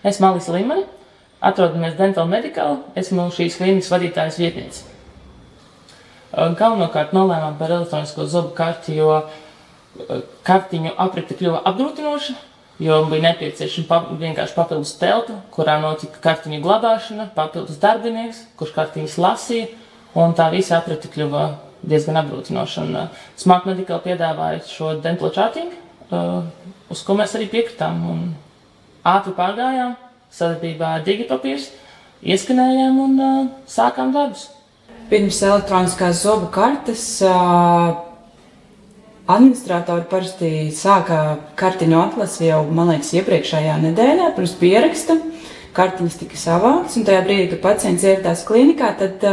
Esmu Alisa Limani, atrodamies Dental Medical, esmu šīs klīnikas vadītājas vietniece. Galvenokārt nolēmām par elektronisko zobu karti, jo kartiņu aprite kļuva apgrūtinoša, jo bija nepieciešama vienkārši papildus telpa, kurā notika kartiņu glabāšana, papildus darbinieks, kurš kartiņas lasīja, un tā visa aprite kļuva diezgan apgrūtinoša. Smart Medical piedāvāja šo dental charting, uz ko mēs arī piekritām, un ātri pārgājām, sadarbībā ar Digipapīrs, ieskanējām un sākām darbus. Pirms elektroniskās zobu kartes administratori parasti sāka kartiņu atlasi jau, man liekas, iepriekšējā nedēļā, pirms pieraksta. Kartiņas tika savāktas, un tajā brīdī, kad pacients ieradās klinikā, tad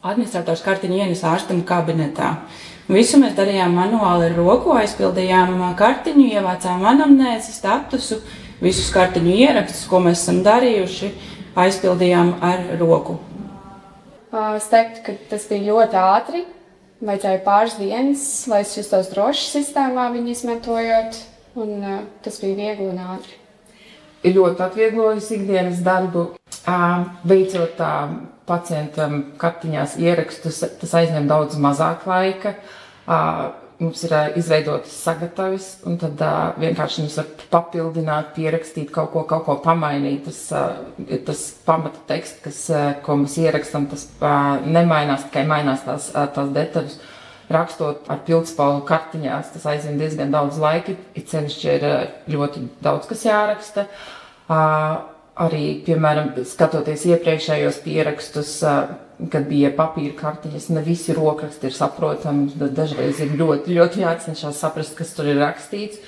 administrators kartiņu ienes ārstam kabinetā. Visu mēs darījām manuāli ar roku, aizpildījām kartiņu, ievācām anamnēzi, statusu, visus kartiņu ierakstus, ko mēs esam darījuši, aizpildījām ar roku. Es teiktu, ka tas bija ļoti ātri. Vajadzēja pāris dienas, lai es justos droši sistēmā viņu izmantojot, un tas bija viegli un ātri. Ir ļoti atvieglojis ikdienas darbu. Veicot pacientam kartiņās ierakstus, tas aizņem daudz mazāk laika. Mums ir izveidotas sagatavis, un tad vienkārši mums var papildināt, pierakstīt kaut ko pamainīt. Tas pamata teksts, ko mēs ierakstam, tas nemainās, tikai mainās tās detaļas. Rakstot ar pildspalvu kartiņās, tas aizņem diezgan daudz laika, it sevišķi ir ļoti daudz, kas jāraksta. Arī, piemēram, skatoties iepriekšējos pierakstus, kad bija papīra kartiņas, ne visi rokraksti ir saprotami, dažreiz ir ļoti jācenšas saprast, kas tur ir rakstīts.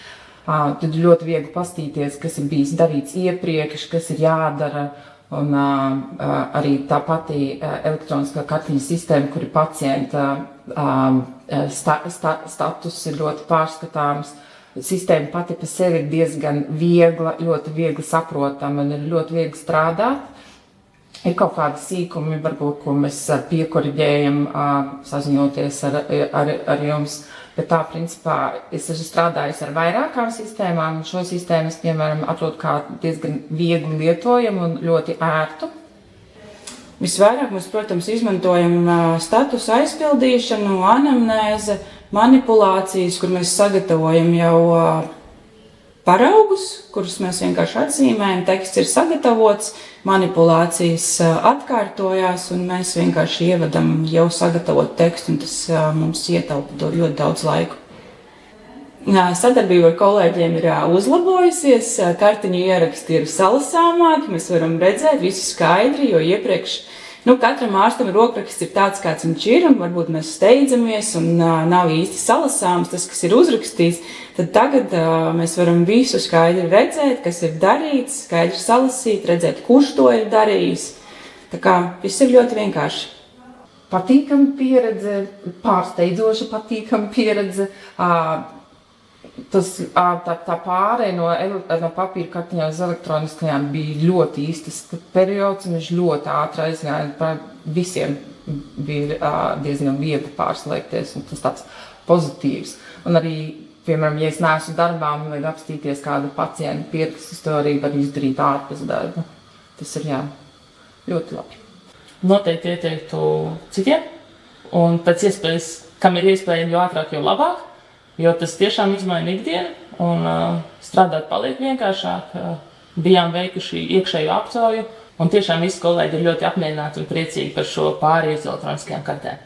Tad ļoti viegli pastīties, kas ir bijis darīts iepriekš, kas ir jādara, un arī tā pati elektroniskā kartiņa sistēma, kur ir pacienta status ir ļoti pārskatāms. Sistēma pati pa sevi ir diezgan viegla, ļoti viegli saprotama un ir ļoti viegli strādāt. Ir kaut kādi sīkumi, varbūt, ko mēs piekoriģējam, saziņoties ar jums, bet tā, principā, es esmu strādājis ar vairākām sistēmām, un šo sistēmu es, piemēram, atrodu kā diezgan viegli lietojamu un ļoti ērtu. Visvairāk mēs, protams, izmantojam statusu aizpildīšanu, anamnēze, manipulācijas, kur mēs sagatavojam jau paraugus, kurus mēs vienkārši atzīmējam, teksts ir sagatavots, manipulācijas atkārtojās, un mēs vienkārši ievedam jau sagatavotu tekstu, un tas mums ietaupa ļoti daudz laiku. Sadarbība ar kolēģiem ir uzlabojusies, kartiņu ieraksti ir salasāmāki, mēs varam redzēt visu skaidri, jo iepriekš katram ārstam rokraksts ir tāds, kāds viņš ir, un varbūt mēs steidzamies un nav īsti salasāms tas, kas ir uzrakstīts, tad tagad mēs varam visu skaidri redzēt, kas ir darīts, skaidri salasīt, redzēt, kurš to ir darījis. Tā kā viss ir ļoti vienkārši. Patīkama pieredze, pārsteidzoša patīkama pieredze. Tā pārēja no papīra kartiņām uz elektroniskajām bija ļoti īstas periods, un viņš ļoti ātri aizgāja. Visiem bija diezgan viegli pārslēgties, un tas tāds pozitīvs. Un arī, piemēram, ja es neesmu darbā un vajag apstīties kādu pacientu pierakstus, to arī var izdarīt ārpus darba. Tas ir ļoti labi. Noteikti ieteiktu citiem, un pēc iespējas, kam ir iespējami, jo ātrāk, jo labāk. Jo tas tiešām izmaina ikdienu, un strādāt paliek vienkāršāk. Bijām veikuši iekšējo aptauju, un tiešām visi kolēģi ir ļoti apmierināti un priecīgi par šo pārēju uz elektroniskajām kartēm.